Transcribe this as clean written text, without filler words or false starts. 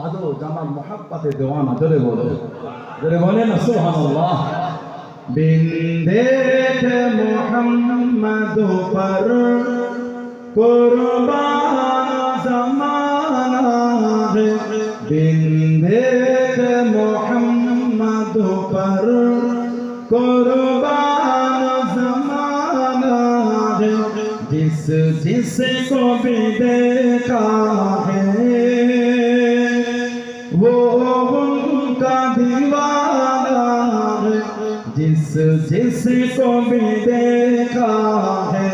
आदो जमाल मोहब्बत दीवाना जोरे बोले ना सुभानअल्लाह। बिंदे थे मोहम्मद पर कुर्बान ज़माना है, बिंदे थे मोहम्मद पर कुर्बान ज़माना है। जिसको भी देखा है वो उनका दीवाना है, जिसको भी देखा है